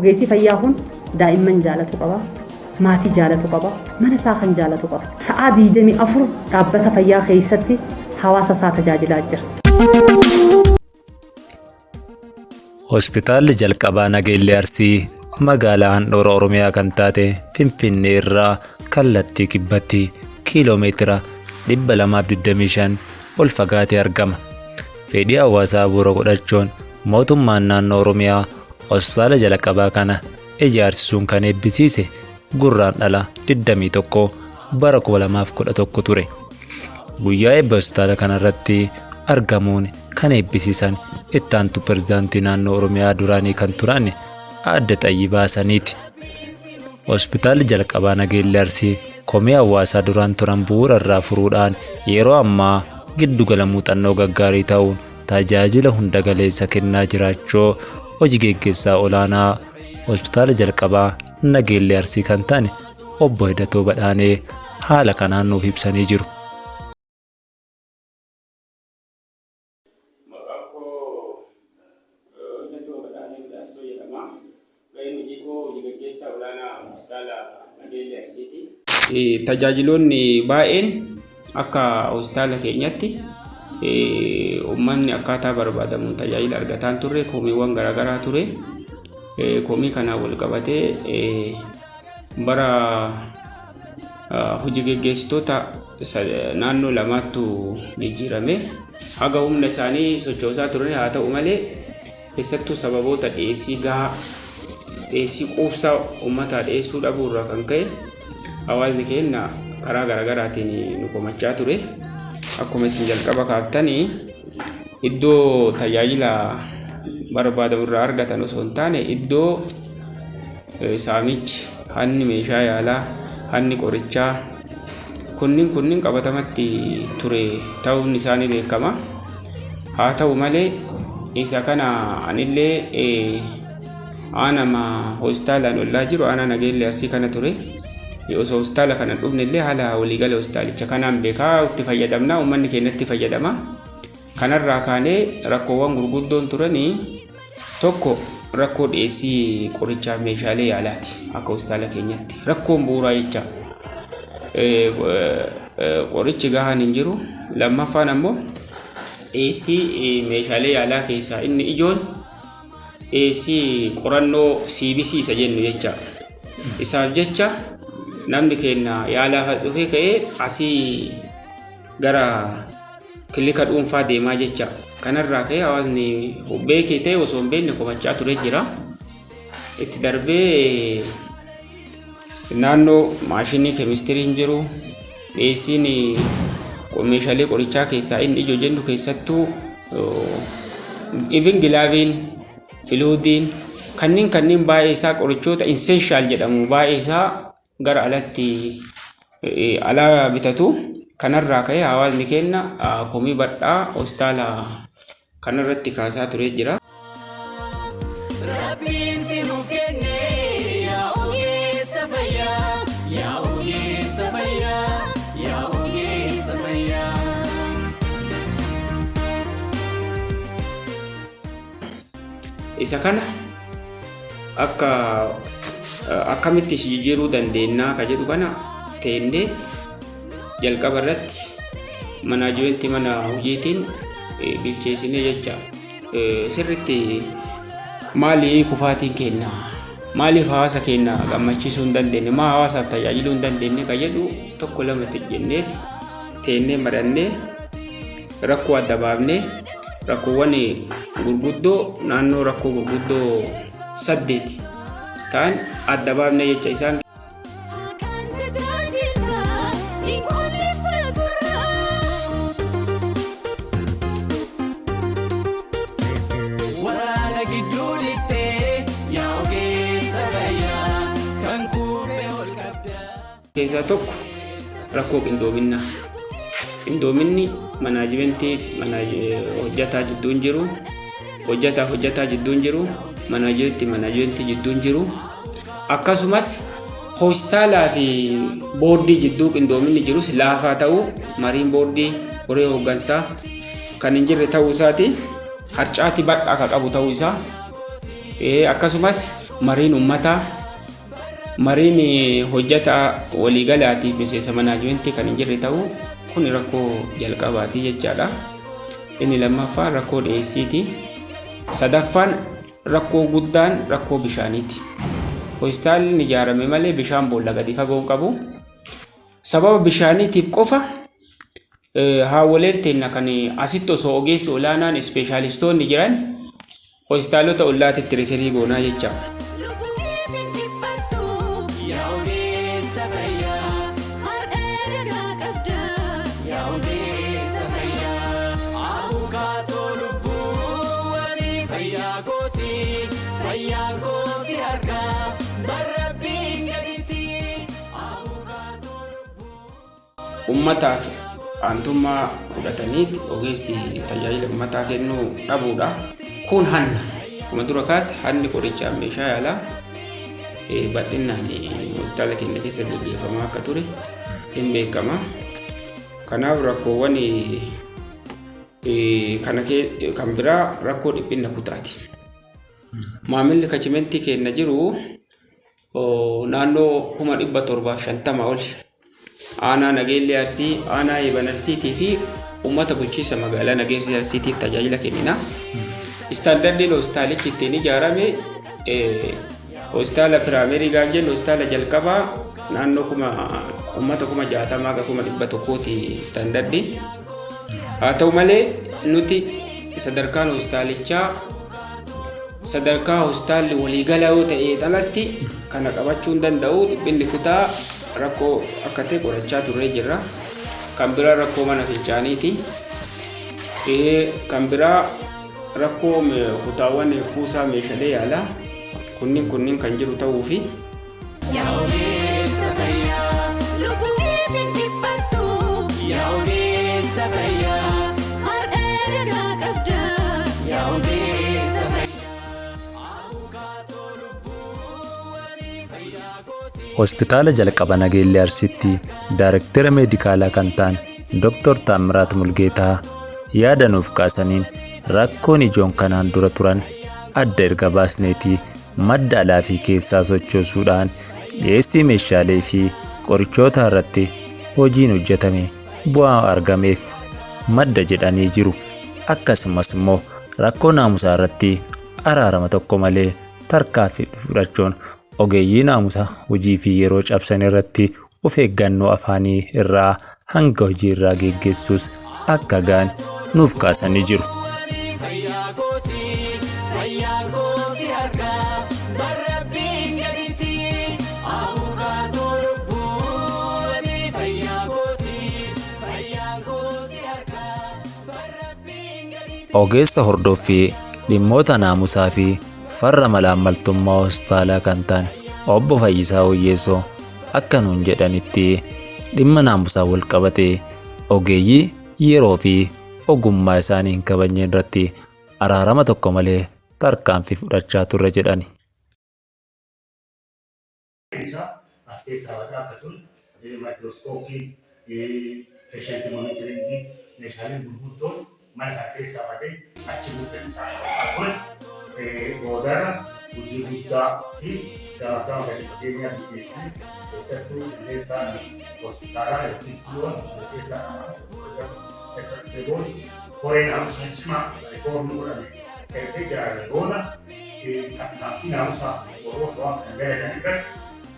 ogeessi fayyaa kun daa'imman jaalatu qaba, maatii jaalatu qaba, mana isaa kan jaalatu qaba. Sa'aa 24 dhaabbata fayyaa keessatti hawaasa isaa tajaajilaa jira. Hospitaalli jalqabaa Nageellee Arsii magaalaa handhuura Oromiyaa kan taate Finfinnee irraa kallattii kibbatti kiiloomeetira 225 ol fagaatee argama. Fedhii hawaasaa bu'uura godhachuun mootummaan naannoo Oromiyaa hospitaala jalqabaa kana ijaarsisuun kan eebbisiise Gurraandhala 21 bara 2011 ture. Guyyaa eebba hospitaala kanarratti argamuun kan eebbisiisan itti aantu pirezidaantii naannoo Oromiyaa duraanii kan turan Aadde Xayyibaa Saniiti. Hospitaalli jalqabaa Nageellee Arsii komii hawaasaa duraan turan bu'uura irraa furuudhaan yeroo ammaa giddugala muuxannoo gaggaarii ta'uun tajaajila hunda galeessa kennaa jiraachuu hojii geggeessaa olaanaa hospitaala jalqabaa Nageellee Arsii kan ta'an obbo Hidatoo Badhaanee haala kanaan nuuf ibsanii jiru. Tajaajiloonni baay'een akka hospitaala keenyatti uummanni akkaataa barbaadamuun tajaajila argataan turre komiiwwan garaagaraa ture. Komii kana wal qabatee bara hojii geggeessitoota naannoo lamaattu jijjiirame haga humna isaanii sochoosaa turan haa ta'u malee keessattuu sababoota dhiyeessii gahaa dhiyeessii quubsaa uummataa dhiyeessuu dhabuu irraa kan ka'e hawaasni keenya karaa garaagaraatiin nu komachaa ture. Akkuma isin jalqaba kaaftanii iddoo tajaajila barbaadamu irraa argatan osoo hin taane iddoo saamichi, hanni meeshaa yaalaa, hanni qorichaa kunniin qabatamatti ture ta'uun isaanii beekama. Haa ta'u malee isa kana anillee aanama hospitaalaan ollaa jiru aanaa Nageellee Arsii kana ture. Osoo hospitaala kana dhufnellee haala waliigala hospitaalicha kanaan beekaa itti fayyadamna, uummanni keenya itti fayyadama. Kanarraa kaanee rakkoowwan gurguddoon turanii tokko rakkoo dhiyeessii qorichaa meeshaalee yaalaati akka hospitaala keenyatti. Rakkoon bu'uuraa jecha qorichi gahaan hin jiru. Lammaffaan ammoo dhiyeessii meeshaalee yaalaa keessaa inni ijoon dhiyeessii qorannoo CBC isa jennu jecha. Isaaf jecha namni keenya yaalaaf dhufee ka'ee asii gara kilika dhuunfaa deemaa jecha. Kanarraa ka'ee hawaasni beekee ta'e osoo hin beekne komachaa ture jira. Itti darbee naannoo maashinii keemistirii hin jiru. Dhiyeessiin meeshaalee qorichaa keessaa inni ijoo jennu keessattuu even gilaaviin, filuudiin kanneen baay'ee isaa qorichoota insenshaal jedhamu baay'ee isaa gara alatti alaa bitatu. Kanarraa ka'ee hawaasni keenya komii badhaa hospitaala kanarratti kaasaa ture jira. Isa kana akkamitti jijjiiruu dandeenya ka jedhu kana teendee jalqaba irratti manaajimentii mana hojiitiin bilcheessinee jecha sirriitti maalii kufaatiin keenya maaliif hawaasa keenya gammachiisuu hin dandeenye maa hawaasaaf tajaajiluu hin dandeenye ka jedhu tokko lama jenneeti teennee marannee rakkoo adda baafnee rakkoowwan gurguddoo naannoo rakkoo gurguddoo 8 ta'an adda baafnee jecha isaan keessaa tokko rakkoo qindoominaa. Qindoominni manaajimentii fi hojjetaa jidduun jiru, hojjetaa jidduun jiru, manaajimentii jidduun jiru. Akkasumas hospitaalaa fi boordii jidduu qindoominni jirus laafaa ta'uu mariin boordii horee hooggansaa kan hin jirre ta'uu isaati. Harcaati badhaa akka qabu ta'uu isaa. Akkasumas mariin ummataa, mariin hojjetaa waliigalaatiif miseensa manaajimentii kan hin jirre ta'uu kun rakkoo jalqabaati jechaadha. Inni lammaffaan rakkoo dhiyeessiiti. Sadaffaan rakkoo guddaan rakkoo bishaaniiti. Hospitaalli ijaarame malee bishaan boolla gadi fagoo qabu. Sababa bishaaniitiif qofa haawwaleen teenna kan asitti osoo ogeessi olaanaan ispeeshaalistoonni jiran hospitaalota ollaatitti riferii goonaa jecha. Ummataaf aantummaa fudhataniiti ogeessi tajaajila ummataa kennuu dhabuudha. Kun hanna kuma dura kaase hanni qorichaa meeshaa yaalaa bal'inaan hospitaala keenya keessa gaggeeffamaa akka ture hin beekama. Kanaaf rakkoowwan kan biraa rakkoo dhiphina kutaati. Maamilli kachimentii keenya jiru naannoo 750 ol. Aanaa Nageellee Arsii, aanaa Heeban Arsiitii fi uummata bulchiinsa magaalaa Nageellee Arsiitiif tajaajila kennina. Istaandardiin hospitaalichi ittiin ijaarame hospitaala piraamerii gaaf jennu hospitaala jalqabaa naannoo uummata 60,000 hanga 100,000ti istaandardiin. Haa ta'u malee nuti sadarkaan hospitaalichaa sadarkaa hospitaalli waliigalaa yoo ta'e dhalatti kana qabachuu hin danda'u. Dhiphinni kutaa rakkoo akka ta'e qorachaa turree jirra. Kan biraa rakkoo mana fincaaniiti. Kan biraa rakkoo kutaawwan kuusaa meeshaalee yaalaa kunniin kan jiru ta'uu fi Hospitaala jalqaba Nageellee Arsiitti Daayireektara meedikaalaa kan ta'an Dr. Taamiraat Mulgeetaa yaada nuuf kaasaniin rakkoon ijoon kanaan dura turan adda erga baasneetii madda alaa fi keessaa sochoosuudhaan dhiyeessii meeshaalee fi qorichoota irratti hojiin hojjetame bu'aa argameef madda jedhanii jiru. Akkasumas immoo rakkoo naamusaa irratti araarama tokko malee tarkaanfii fudhachuun ogeeyyii naamusa hojii fi yeroo cabsan irratti of eeggannoo afaanii irraa hanga hojii irraa geggeessuus akka gaan nuuf kaasanii jiru. Ogeessa hordoffii dhimmoota naamusaa fi farra malaammaltummaa hospitaalaa kan ta'an obbo Fayyisaa Oyyeessoo akka nuun jedhanitti dhimma naamusaa wal qabatee ogeeyyii yeroo fi ogummaa isaanii hin kabajne irratti araarama tokko malee tarkaanfii fudhachaa turre jedhani. Mana keessa badee achi buuteen isaa ture boodara hojii guddaa fi gaafatamaa gadi fageenyaa biyyeessanii keessattuu qilleensaan hospitaalaa yookiin siyoon keessaa eegoon koree naamusaa cimaa rifoormii godhame erga ijaarame booda tarkaanfii naamusaa warroota waan kan galadan irratti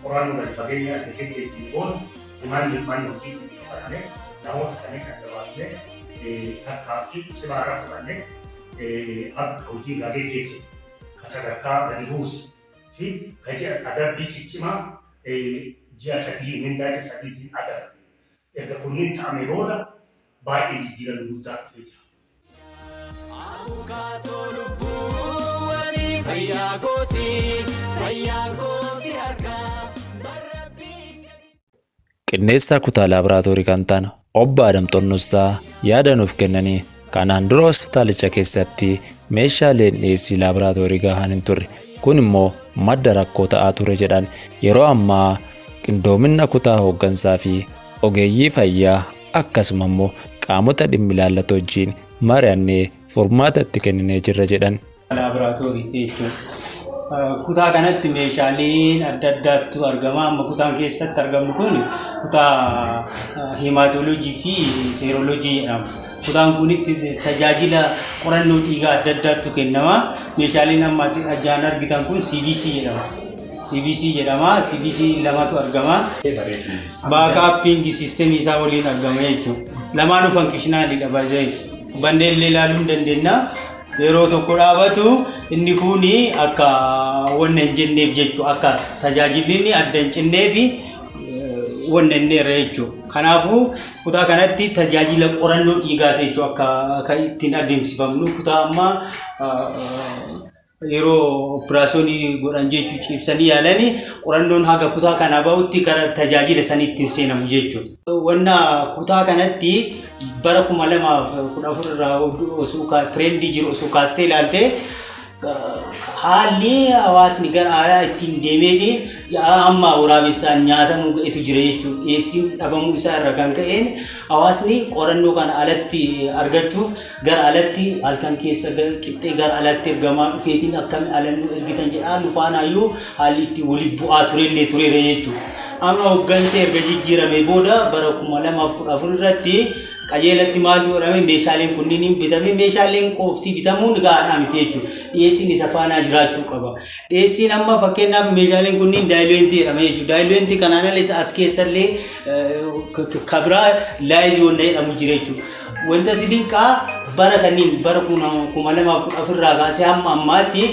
qorannoo gadi fageenyaa geggeessanii booda himanni hojii itti fudhatame namoota kanneen kan dabaasne tarkaanfii cimaa irraa fudhannee akka hojii irraa geggeesse kan sadarkaa gadi buuse fi kan adabbii ciccimaa ji'a 3 mindaa ji'a 3tiin adabe. Erga kunniin ta'ame booda baay'ee jijjiirama guddaa dhufee jira. Qindeessaa kutaa laaboraatoorii kan ta'an obbo Adam Xonnossaa yaada nuuf kennanii kanaan dura hospitaalicha keessatti meeshaaleen dhiyeessii laaboraatoorii gahaan hin turre. Kun immoo madda rakkoo ta'aa ture jedhan yeroo ammaa qindoomina kutaa hooggansaa fi ogeeyyii fayyaa akkasuma immoo qaamota dhimmi ilaallatu wajjin mari'annee furmaata itti kenninee jirra jedhan. Laaboraatoorii jechuun kutaa kanatti meeshaaleen adda addaatu argama. Amma kutaan keessatti argamu kun kutaa hematolojii fi seerolojii jedhama. Kutaan kunitti tajaajila qorannoo dhiigaa adda addaatu kennama. Meeshaaleen amma ajaan argitan kun CBC jedhama. CBC lamatu argama. Baakaappiin siistemii isaa waliin argama jechuudha. Lamaanuu fankishinaaliidha baay'ee. Bandeellee ilaaluu hin dandeenya. Yeroo tokko dhaabatu inni kuni akka wanna hin jenneef jechuudha. Akka tajaajilli adda hin cinneef wanna hin dheerre jechuudha. Kanaafuu kutaa kanatti tajaajila qorannoo dhiigaati jechuudha. Akka ittiin adeemsifamnu kutaa amma yeroo operaasyoonii godhan jechuun cibsanii yaalanii qorannoon haga kutaa kana bahutti gara tajaajila saniitti seenamu jechuudha. Wanna kutaa kanatti bara 2014 irraa osoo trendii jiru osoo kaastee ilaaltee haalli hawaasni gara aadaa ittiin deemee amma waraabessaan nyaatamu ga'etu jira jechuudha. Dhiyeessiin dhabamuu isaa irraa kan ka'een hawaasni qorannoo kana alatti argachuuf gara alatti halkan keessa qixxee gara alatti ergamaa dhufeetiin akkamiin alannuu ergitan jedhaa nufaanaayyuu haalli itti walitti bu'aa tureera jechuudha. Amma hoggansa erga jijjiirame booda bara 2014 irratti qajeelatti maaltu godhame meeshaaleen kunniin bitame meeshaaleen qofti bitamuun gaadhaa miti jechuudha. Dhiyeessiin isa faanaa jiraachuu qaba. Dhiyeessiin amma fakkeenyaaf meeshaaleen kunniin daayiloontii jedhama jechuudha. Daayiloontii kanaan alas as keessallee kabraa laayizoon jedhamu jira jechuudha. Wanta sidinqaa bara kanniin bara 2014 irraa kaasee hamma ammaatti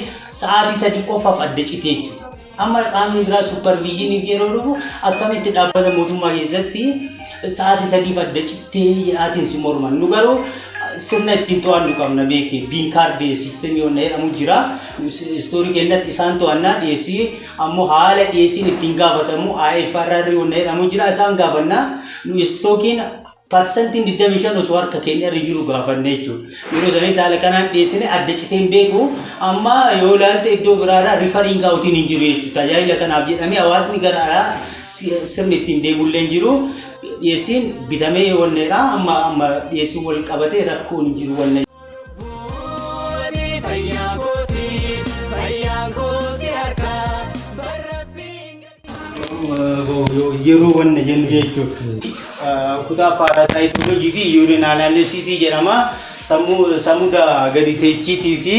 sa'aatii 3 qofaaf adda cite jechuudha. Amma qaamni biraa supervision yeroo dhufu akkamitti dhaabbata mootummaa keessatti sa'aatii 3 adda cittee jedhaatiin si morman. Nu garuu sirna ittiin to'annu qabna beekee biin kaardii siistemii onna jedhamu jira. Istoorii keenyatti isaan to'annaa dhiyeessii ammoo haala dhiyeessiin ittiin gaafatamu IFRR onna jedhamu jira isaan gaafannaa. Nu istookiin percentiin 25 osoo harka keenya irra jiru gaafanne jechuudha. Yeroo sanii haala kanaan dhiyeessine adda citeen beeku amma yoo ilaalte iddoo biraarraa rifariin gaa'utiin hin jiru jechuudha. Tajaajila kanaaf jedhamee hawaasni gara sirni ittiin deemullee hin jiru. Dhiyeessiin bitamee wanneedha amma dhiyeessiin wal qabatee rakkoon hin jiru wanne. Yeroo wanna jennu jechuudha. Kutaa paarasaayitoolojii fi yuuriin analysis jedhama. Samuuda gadi teechiitii fi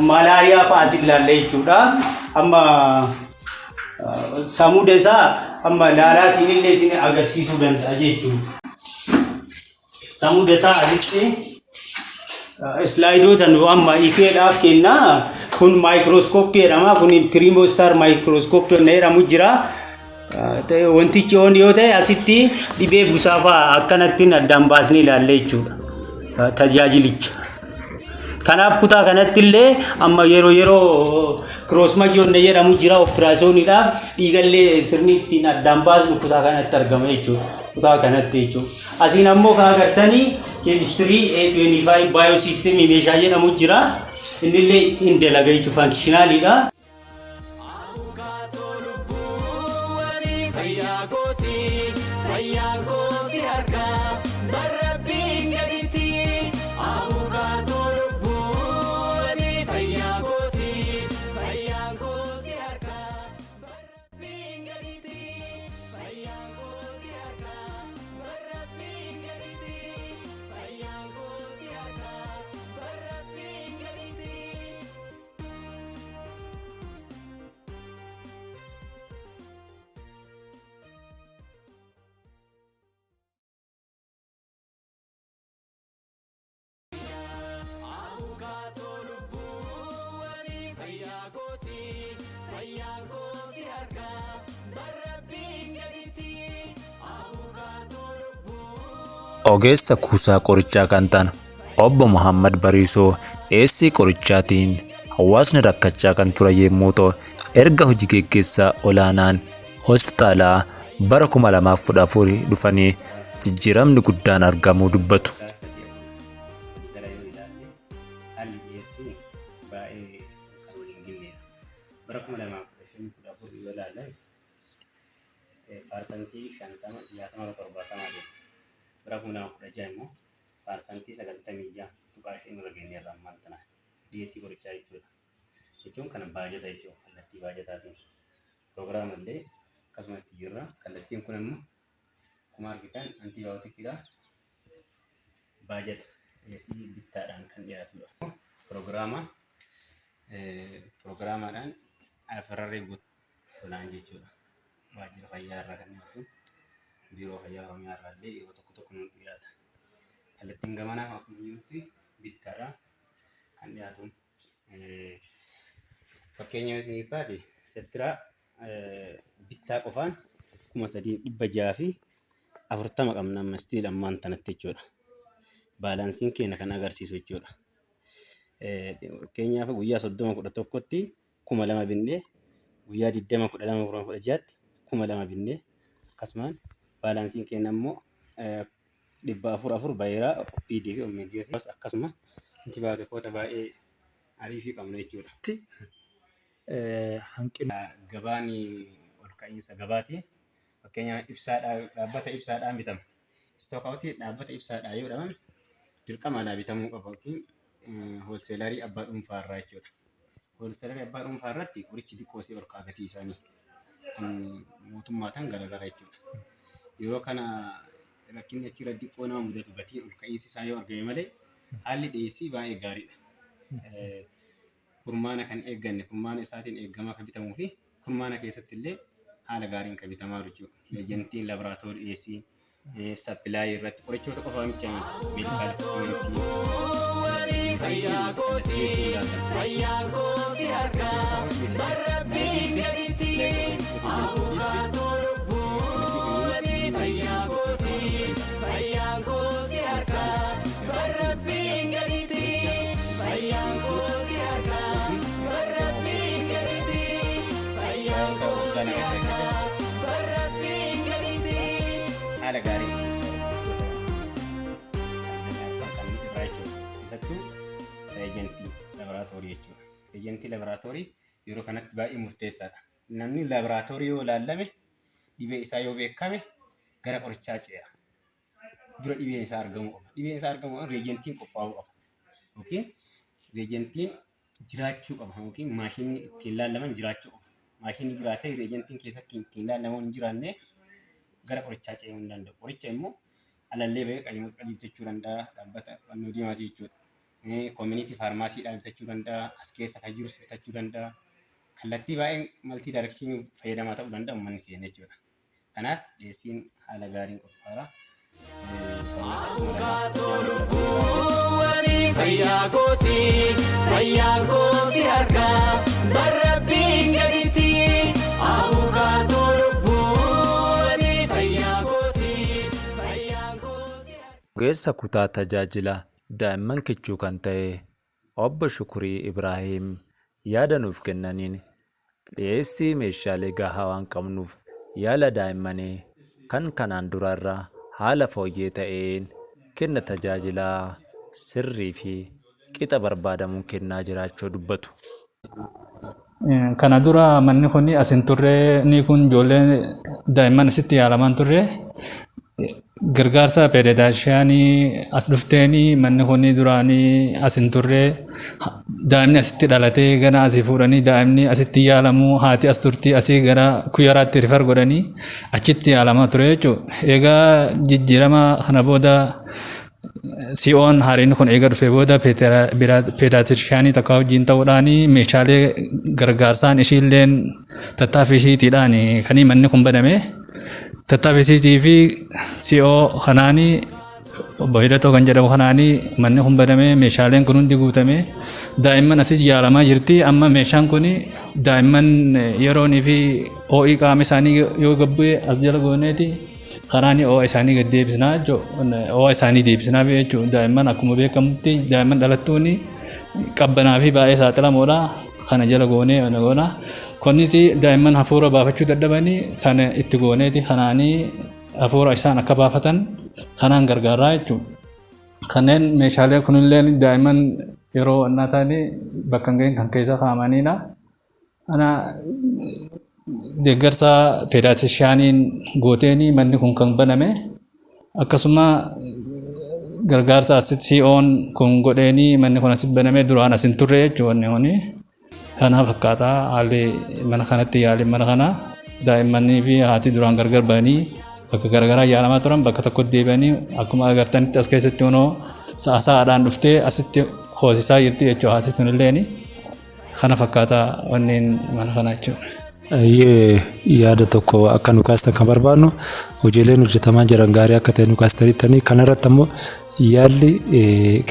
malaariyaa fa'aa ilaalla jechuudha. Amma samuuda isaa amma laalaatiin illee isin agarsiisuu danda'a jechuudha. Samuuda isaa asitti slaayidoota nu amma ikeedhaaf kennaa. Kun maayikirooskooppii jedhama. Kun piriimoostar maayikirooskooppii jedhamu jira. Wantichi yoo ta'e asitti dhibee busaa fa'aa akkanattiin addaan baasnee ilaalla jechuudha tajaajilicha. Kanaaf kutaa kanatti illee amma yeroo kiroosmajiyoon jedhamu jira operaasyooniidhaaf dhiigallee sirni ittiin addaan baasnu kutaa kanatti argama jechuudha. Kutaa kanatti jechuudha. Asiin ammoo kan agartanii keemistirii A25 baayosiistemii meeshaa jedhamu jira. Inni illee ittiin dalagaa jechuudha fankishinaaliidha. Ogeessa kuusaa qorichaa kan ta'an obbo Muhammad Bariisoo dhiyeessii qorichaatiin hawaasni rakkachaa kan ture yommuu ta'u erga hojii gaggeessaa olaanaan hospitaalaa bara 2014 dhufanii jijjiiramni guddaan argamuu dubbatu. Parsantii 50-70 bara 2016 immoo parsantii 96 tuqaa ishee nurra geenyeerra ammaan tana dhiyeessii qorichaa jechuudha. jechuun kana baajata jechuudha. Kallattii baajataatiin piroogiraama illee akkasumatti jirra. Kallattiin kun immoo akkuma argitan antiibiyootikiidha. Baajata dhiyeessii bittaadhaan kan dhiyaatudha. Piroogiraamaadhaan afarrarree guutuudhaan jechuudha. Waajjira fayyaa irraa kan dhiyaatu biiroo fayyaa oromiyaa irraa illee yeroo tokko tokko nu dhiyaata. Kallattiin gamanaa akkuma jirutti bittaadhaan kan dhiyaatu. Fakkeenyaaf isin baate setiraa bittaa qofaan 3,640 qabna amma stiil ammaan tanatti jechuudha. Baalaansiin keenya kan agarsiisu jechuudha. Fakkeenyaaf guyyaa 30-11tti 2,000 binnee guyyaa 20-12-16tti 2,000 binnee akkasumaan baalaansiin keenya immoo 400 baay'eeraa PD fi OMGS akkasuma antibaayotikoota baay'ee ariifii qabna jechuudha. Hanqina gabaan ol ka'iinsa gabaati. Fakkeenyaaf dhaabbata ibsaadhaan bitama. Istookawutii dhaabbata ibsaadhaa yoo dhaban dirqama alaa bitamuu qaba yookiin hoolseelarii abbaa dhuunfaa irraa jechuudha. Hoolseelarii abbaa dhuunfaa irratti qorichi xiqqoosii ol ka'a gatii isaanii kan mootummaataan garagara jechuudha. Yeroo kana rakkinni achirra xiqqoo nama mudatu gatiin ol ka'iinsi isaa yoo argame malee haalli dhiyeessii baay'ee gaariidha. Kurmaana kan eegganne kurmaana isaatiin eeggamaa kan bitamuu fi kurmaana keessatti illee haala gaariin kan bitamaa jiru jechuudha. Eejentiin laaboraatoorii dhiyeessii sappilaayii irratti qorichoota qofa miti fayyaa koosi harkaa barrabbiin gaditti abukaatoo lubbuuni fayyaa koosi harkaa barrabbiin gaditti fayyaa koosi harkaa barrabbiin gaditti fayyaa koosi harkaa barrabbiin gaditti haala gaarii eejentii laaboraatoorii jechuudha. Eejentii laaboraatoorii yeroo kanatti baay'ee murteessaadha. Namni laaboraatoorii yoo ilaallame dhibee isaa yoo beekame gara qorichaa ce'a. Dura dhibeen isaa argamu qaba. Dhibeen isaa argamu reejentiin qophaa'uu qaba. Yookiin reejentiin jiraachuu qaba yookiin maashinni ittiin laallaman jiraachuu qaba. Maashinni jiraatee reejentiin keessatti ittiin laallaman hin jiraanne gara qorichaa ce'uu hin danda'u. Qoricha immoo alallee bahee qayyii masqalii bitachuu danda'a. Dhaabbata fannoo diimaatii jechuudha. Community farmaasiidhaan bitachuu danda'a. As keessa kan jirus bitachuu danda'a. Kallattii baay'ee maltii daayirekshinii fayyadamaa ta'uu danda'a uummanni keenya jechuudha. Kanaaf dhiyeessiin haala gaariin qophaa'aa. Fayyaa koosi harkaa barrabbiin gaditti abukaatoo lubbuuni fayyaa kooti. Ogeessa kutaa tajaajila daa'imman kichuu kan ta'e obbo Shukurii Ibraahim yaada nuuf kennaniin dhiyeessii meeshaalee gahaa waan qabnuuf yaala daa'immanii kan kanaan durarraa haala fooyyee ta'een kenna tajaajilaa sirrii fi qixa barbaadamuun kennaa jiraachuu dubbatu. Kana dura manni kun asin turre ni kun ijoolleen daa'imman asitti yaalaman turre gargaarsa peedaadshaanii as dhufteeni manni kun duraanii asin turre daa'imni asitti dhalatee gana asii fuudhanii daa'imni asitti yaalamu haati as turtii asii gara kuyyaraatti rifar godhanii achitti yaalamaa ture jechuudha. Egaa jijjiirama kana booda si'oon haariin kun eega dhufee booda peedaadshaanii takka wajjin ta'uudhaan meeshaalee gargaarsaan ishiilleen tattaaffii ishiitiidhaan kan manni kun baname. Tattaaffisiitii fi si'oo kanaanii obbo Hidhatoo kan jedhamu kanaanii manni kun banamee meeshaaleen kun hundi guutamee daa'imman asii yaalamaa jirti. Amma meeshaan kun daa'imman yeroonii fi ho'ii qaama isaanii yoo gabbu'e as jala gooneeti kanaanii ho'a isaanii gad deebisnaa jechuudha. Ho'a isaanii deebisnaa jechuudha. Daa'imman akkuma beekamutti daa'imman dhalattuun qabbanaa fi baay'ee saaxilamoodha. Kana jala goonee goona. Kunis daa'imman hafuura baafachuu dadhabanii kan itti gooneeti kanaanii hafuura isaan akka baafatan kanaan gargaaraa jechuudha. Kanneen meeshaalee kunillee daa'imman yeroo annaa ta'anii bakka hin gahin kan keessa kaa'amanidha. Ana deeggarsa peedaadshaaniin gooteeni manni kun kan baname akkasuma gargaarsa asitti si'oon kun godheeni manni kun asitti baname duraan asin turre jechuudha. Kanaaf akkaataa haalli mana kanatti yaaliin mana kana daa'immanii fi haati duraan gargar ba'anii bakka garaagaraa yaalamaa turan bakka tokkotti deebi'anii akkuma agartanitti as keessatti kunoo sa'a sa'aadhaan dhuftee asitti hoosisaa jirti jechuudha haati tunilleen kana fakkaataa wanneen mana kanaa jechuudha. Yaada tokko akka nu kaastan kan barbaannu hojiileen hojjetamaa jiran gaarii akka ta'e nu kaastanittanii kanarratti ammoo yaalli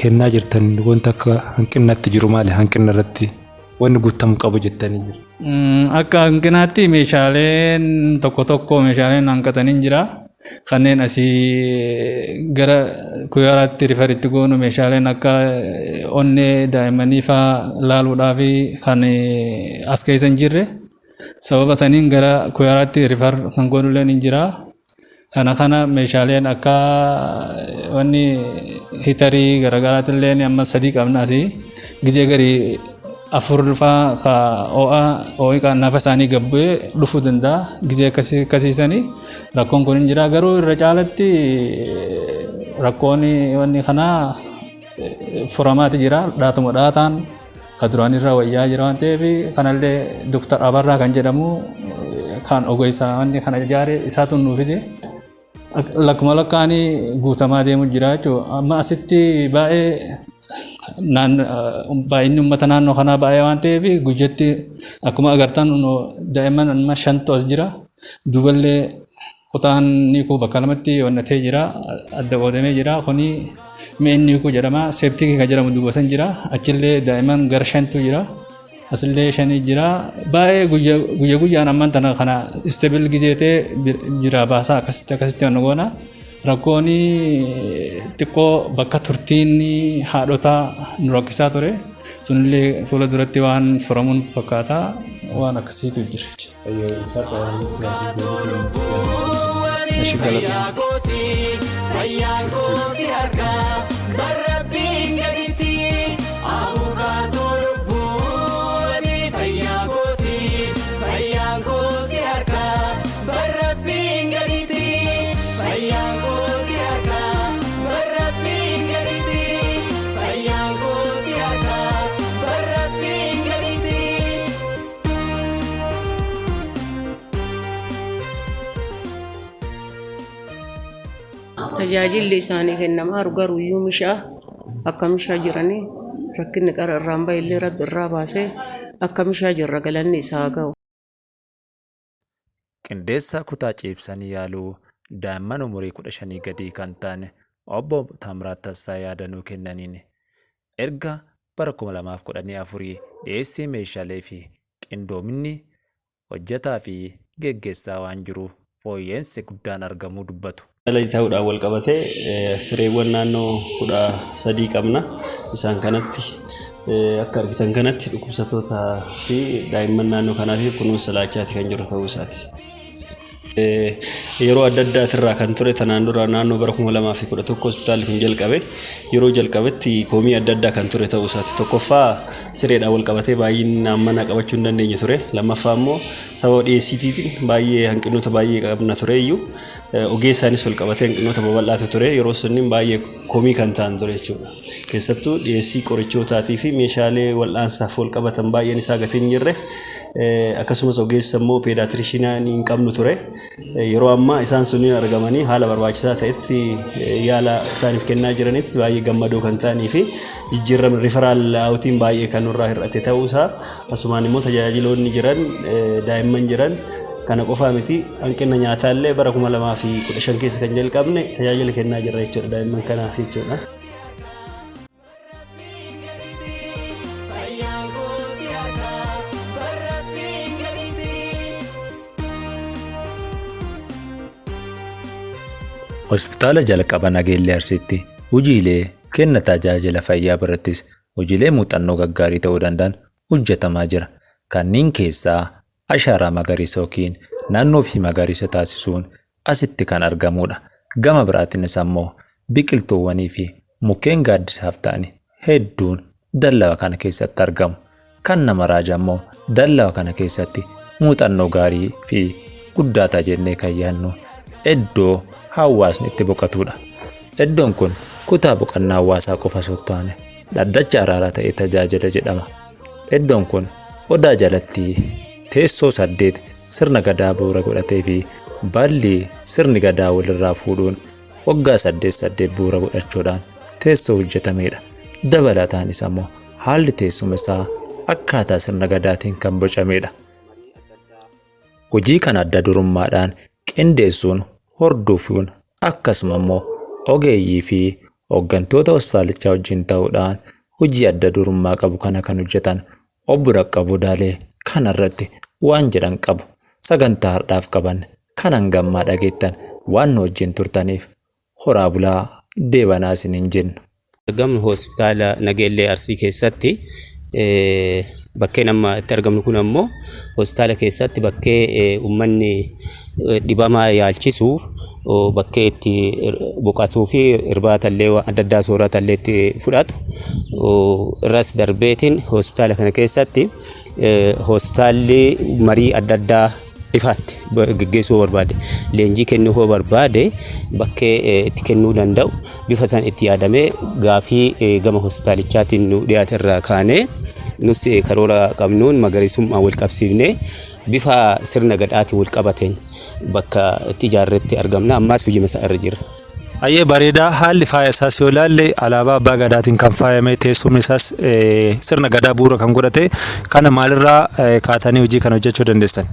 kennaa jirtan wanta akka hanqinatti jiru maali hanqina irratti wanni guutamuu qabu jettanii jiru. Akka hanqinaatti meeshaaleen tokko meeshaaleen hanqatanii jira. Kanneen asii gara kuyyaaraatti rifaritti goonu meeshaaleen akka onnee daa'immanii fa'aa laaluudhaaf kan as keessa hin jirre. Sababa saniin gara kuyyaaraatti rifar kan goonullee ni jira. Kana meeshaaleen akka wanni hitarii garaagaraatillee amma 3 qabnaas gizee garii 4 fa'aa ka ho'i kan nafa isaanii gabbee dhufuu danda'a. Gizee akkasiisanii rakkoon kun hin jira. Garuu irra caalatti rakkoon wanni kanaa furamaati jira. Dhaatuma dhaataan kan duraan irra wayyaa jira waan ta'eef kanallee Dr. Abarraa kan jedhamu kan ogeessa wanni kana ijaare isaatu nuuf fide. Lakkuma lakkaanii guutamaa deemu jira jechuudha. Amma asitti baay'inni uummata naannoo kanaa baay'ee waan ta'eef guyyatti akkuma agartan daa'imman amma 5tu as jira. Duuballee kutaan niikuu bakka lamatti onnatee jira. Adda qoodamee jira. Kuni mi'in niikuu jedhama. Seeptikii kan jedhamu duuba san jira. Achillee daa'imman gara 5tu jira. Asillee 5 jira. Baay'ee guyya guyyaan amman tana kana istabil gizeetee jira baasaa akkasitti wanna goona. Rakkoon xiqqoo bakka turtiin haadhotaa nu rakkisaa ture. Sunillee fuula duratti waan furamuun fakkaata waan akkasiitu jira. Tajaajilli isaanii kennamaa garuu iyyuu mishaa akka mishaa jiranii rakkinni qara irraan baay'illee rabbi irraa baasee akka mishaa jirra galanni isaa ga'u. Qindeessaa kutaa ciibsanii yaaluu daa'imman umurii 15 gadii kan ta'an obbo Taamiraat Tasfaa yaadanuu kennaniin erga bara 2014 dhiyeessii meeshaalee fi qindoominni hojjetaa fi geggeessaa waan jiruuf fooyya'insi guddaan argamuu dubbatu. Dhalli ta'uudhaan wal qabatee sireewwan naannoo 13 qabna. Isaan kanatti akka argitan kanatti dhukkubsatootaa fi daa'imman naannoo kanaatiif kunuunsa laachaati kan jiru ta'uu isaati. Yeroo adda addaatirraa kan ture tanaan dura naannoo bara 2011 hospitaalli kun jalqabe yeroo jalqabetti koomii adda addaa kan ture ta'uu isaati. Tokkoffaa sireedhaan wal qabatee baay'inaan mana qabachuu hin dandeenye ture. Lammaffaa immoo sababa dhiyeessiitiin baay'ee hanqinoota baay'ee qabna ture iyyuu ogeessaanis wal qabatee hanqinoota babal'aatu ture. Yeroo sunniin baay'ee koomii kan ta'an ture jechuudha. Keessattuu dhiyeessii qorichootaatii fi meeshaalee wal'aansaaf wal qabatan baay'een isaa gatii hin jirre. Akkasumas ogeessa immoo peediyaatirishinaa hin qabnu ture. Yeroo ammaa isaan sunniin argamanii haala barbaachisaa ta'etti yaala isaaniif kennaa jiranitti baay'ee gammadoo kan ta'anii fi jijjiirama riferaal aawutiin baay'ee kan nurraa hir'ate ta'uusaa asumaan immoo tajaajiloonni jiran daa'imman jiran kana qofaa miti hanqina nyaataallee bara 2015 keessa kan jalqabne tajaajila kennaa jirra jechuudha daa'imman kanaaf jechuudha. Hospitaala jalqaba Nageellee Arsiitti hojiilee kenna tajaajila fayyaa birattis hojiilee muuxannoo gaggaarii ta'uu danda'an hojjetamaa jira. Kanneen keessaa ashaaraa magariisa yookiin naannoo fi magariisa taasisuun asitti kan argamudha. Gama biraatiinis ammoo biqiltuuwwanii fi mukkeen gaaddisaaf ta'an hedduun dallawa kana keessatti argamu. Kan nama raaja ammoo dallawa kana keessatti muuxannoo gaarii fi guddaa jennee kan yaadnu iddoo hawaasni itti boqotudha. Iddoon kun kutaa boqonnaa hawaasaa qofa osoo hin taane dhaddacha araaraa ta'ee tajaajila jedhama. Iddoon kun odaa jalatti teessoo 8 sirna gadaa bu'uura godhatee fi baalli sirni gadaa walirraa fuudhuun waggaa 8 bu'uura godhachuudhaan teessoo hojjetamedha. Dabalataanis ammoo haalli teessuma isaa akkaataa sirna gadaatiin kan bocamedha. Hojii kana adda durummaadhaan qindeessuun hordofuun akkasuma immoo ogeeyyii fi hooggantoota hospitaalichaa wajjin ta'uudhaan hojii adda durummaa qabu kana kan hojjetan obbo Raqqabuu Daalee kanarratti waan jedhan qabu. Sagantaa har'aaf qaban kan hangammaa dhageettan waan wajjin turtaniif horaa bulaa deebanaa isiniin jennu. Argamnu hospitaala Nageellee Arsii keessatti bakkeen amma itti argamnu kun ammoo hospitaala keessatti bakkee uummanni dhibamaa yaalchisuuf bakkee itti boqotuu fi irbaatallee adda addaa sooratallee itti fudhatu irras darbeetiin hospitaala kana keessatti hospitaalli marii adda addaa ifaatti gaggeessuu barbaade leenjii kennuu hoo barbaade bakkee itti kennuu danda'u bifa san itti yaadamee gaafii gama hospitaalichaatiin nu dhiyaate irraa kaanee nus karoora qabnuun magariisummaa wal qabsiifnee bifa sirna gadaatiin wal qabateen bakka itti ijaarretti argamna. Ammaas hojii isaa irra jira. Ayyee bareedaa haalli faaya isaas yoo ilaalle alaabaa abbaa gadaatiin kan faayame teessumni isaas sirna gadaa bu'uura kan godhate kana maalirraa kaatanii hojii kana hojjechuu dandeessan?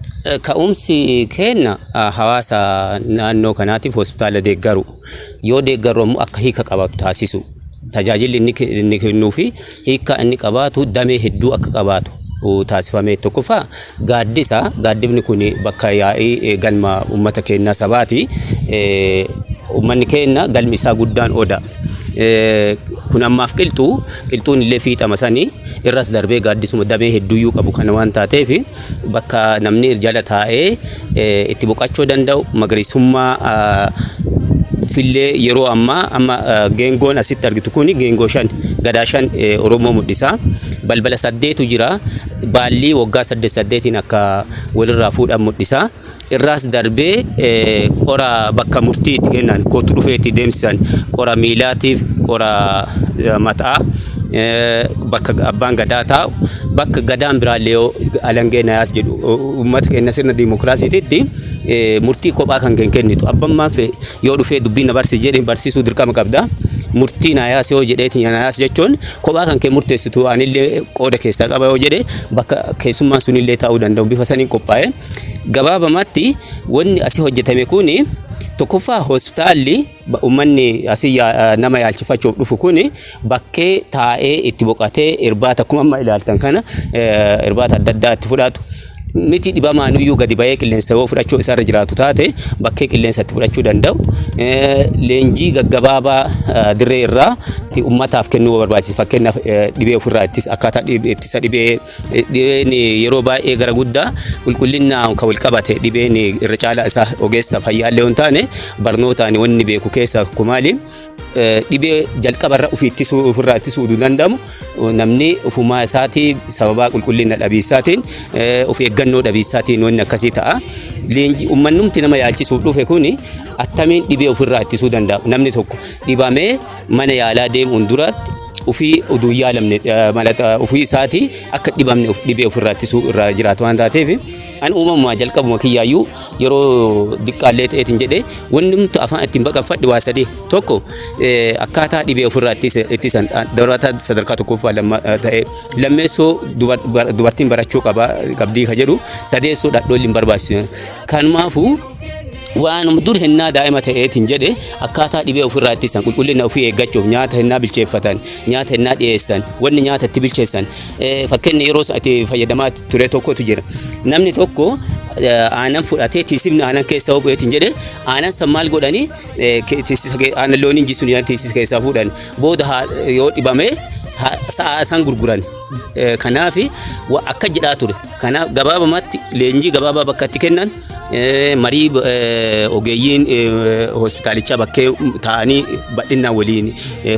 Ka'umsi keenya hawaasa naannoo kanaatiif hospitaala deeggaru yoo deeggaru ammoo akka hiika qabaatu taasisu tajaajilli inni kennuu fi hiika inni qabaatu damee hedduu akka qabaatu taasifamee tokkoffaa gaaddifni kun bakka yaa'ii galma uummata keenyaa sabaati. Uummanni keenya galmi isaa guddaan oda. Kun ammaaf qilxuun illee fiixama sanii irras darbee gaaddisuma damee hedduuyyuu qabu kana waan taateef bakka namni jala taa'ee itti boqachuu danda'u magariisummaa fillee yeroo amma geengoon asitti argitu kun geengoo 5 gadaa 5 Oromoo mul'isa. Balbala 8tu jira. Baalli waggaa 8 akka walirraa fuudhan mul'isa. Irras darbee qora bakka murtiitti kennan kootu dhufeetti deemsisan qora miilaatiif qora mataa bakka abbaan gadaa taa'u bakka gadaan biraallee alangee nayaas jedhu uummata keenya sirna diimokiraasiitiitti murtii kophaa kan kennitu abbaan fee yoo dhufee dubbii na barsiis jedhee barsiisuu dirqama qabda. Murtii nayaas yoo jedheeti nayaas jechuun kophaa kan murteessitu anillee qooda keessaa qaba yoo jedhe bakka keessummaan sunillee taa'uu danda'u bifa saniin qophaa'e. Gabaabamatti wanni asii hojjetame kuni tokkoffaa hospitaalli uummanni asii nama yaalchifachuuf dhufu kuni bakkee taa'ee itti boqatee irbaata akkuma amma ilaaltan kana irbaata adda addaa itti fudhatu. Miti dhibamaanuyyuu gadi ba'ee qilleensa yoo fudhachuu isaarra jiraatu taate bakkee qilleensa itti fudhachuu danda'u. Leenjii gaggabaabaa dirree irraa uummataaf kennuu barbaachisa. Fakkeenyaaf dhibee ofirraa akkaataa ittisa dhibeen yeroo baay'ee gara guddaa qulqullinaan kan wal qabate dhibeen irra caalaa isaa ogeessa fayyaallee hin taane barnootaan wanni beeku keessaa kumaali. Dhibee jalqabarra ofirraa ittisuu danda'amu namni ofumaa isaatii sababa qulqullina dhabiisaatiin of eeggannoo dhabiisaatiin wanni akkasii ta'a. Leenjii uummanumti nama yaalchisuuf dhufe kuni attamiin dhibee ofirraa ittisuu danda'a. Namni tokko dhibamee mana yaalaa deemuun duratti ofii oduu yaalamne malata ofii isaatii akka dhibamne dhibee ofirraa ittisuu irraa jiraatu waan taateef an uumamumaa jalqabuma kiyyaayyuu yeroo diqqaallee ta'eetiin jedhee wanni nuti afaan ittiin baqaffadhi waa sadii tokko akkaataa dhibee ofirraa ittisan dabalata sadarkaa tokkoffaa ta'e lammeessoo dubartiin barachuu qabdii ka jedhu sadeessoo dhadhoolli hin barbaachisu. Kanumaafuu waan dur hennaa daa'ima ta'eetiin jedhe akkaataa dhibee ofirraa ittisan qulqullina ofii eeggachuuf nyaata hennaa bilcheeffatan nyaata hennaa dhiyeessan wanni nyaata itti bilcheessan fakkeenya yeroo itti fayyadamaa ture tokkotu jira. Namni tokko aanan fudhatee tiisifni aanan keessaa bu'eetiin jedhe aanan san maal godhanii aanan looniin jisuun tiisisa keessaa fuudhan booda yoo dhibame sa'a san gurguran. Kanaaf akka jedhaa ture. Kanaaf gabaabamatti leenjii gabaabaa bakka itti kennan marii ogeeyyiin hospitaalichaa bakkee taa'anii bal'inaan waliin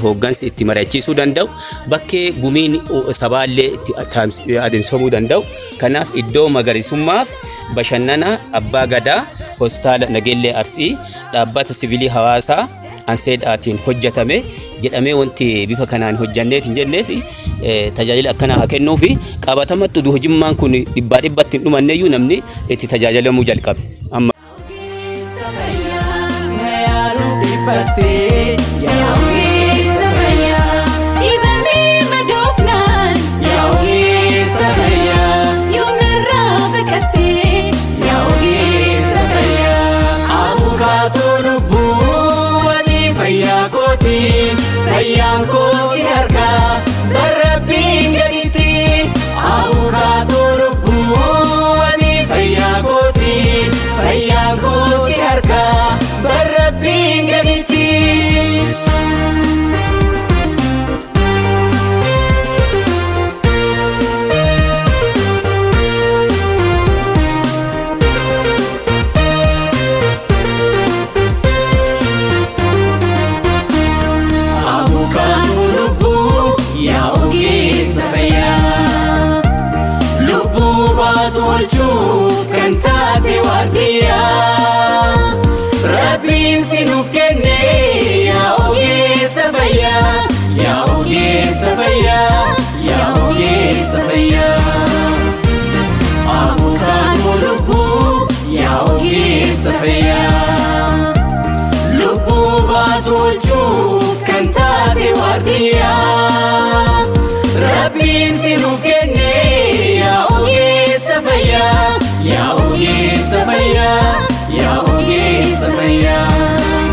hooggansi itti mari'achiisuu danda'u bakkee gumiin sabaallee itti adeemsifamuu danda'u. Kanaaf iddoo magariisummaaf bashannana abbaa gadaa hospitaala Nageellee Arsii dhaabbata siviilii hawaasaa anseedhaatiin hojjetame jedhamee wanti bifa kanaan hojjanneetiin jenneef tajaajila akkanaa haa kennuu fi qabatamatti hojimmaan kun dhibbaa dhibbatti hin dhumanneeyyuu namni itti tajaajilamuu jalqabe. Amma Fayyaan koo si harkaa barrabbiin gaditti abukaatoo lubbuu ani fayyaa kooti fayyaan koo si harkaa barrabbiin gaditti. Tolchuuf kan taate waardiyaa Rabbiin sinuuf kenne yaa ogeessa fayyaa yaa ogeessa fayyaa yaa ogeessa fayyaa abukaatoo lubbuu yaa ogeessa fayyaa lubbuu baatolchuuf kan taate waardiyaa Rabbiin sinuuf kenne yaa ogeessa fayyaa yaa ogeessa fayyaa yaa ogeessa fayyaa.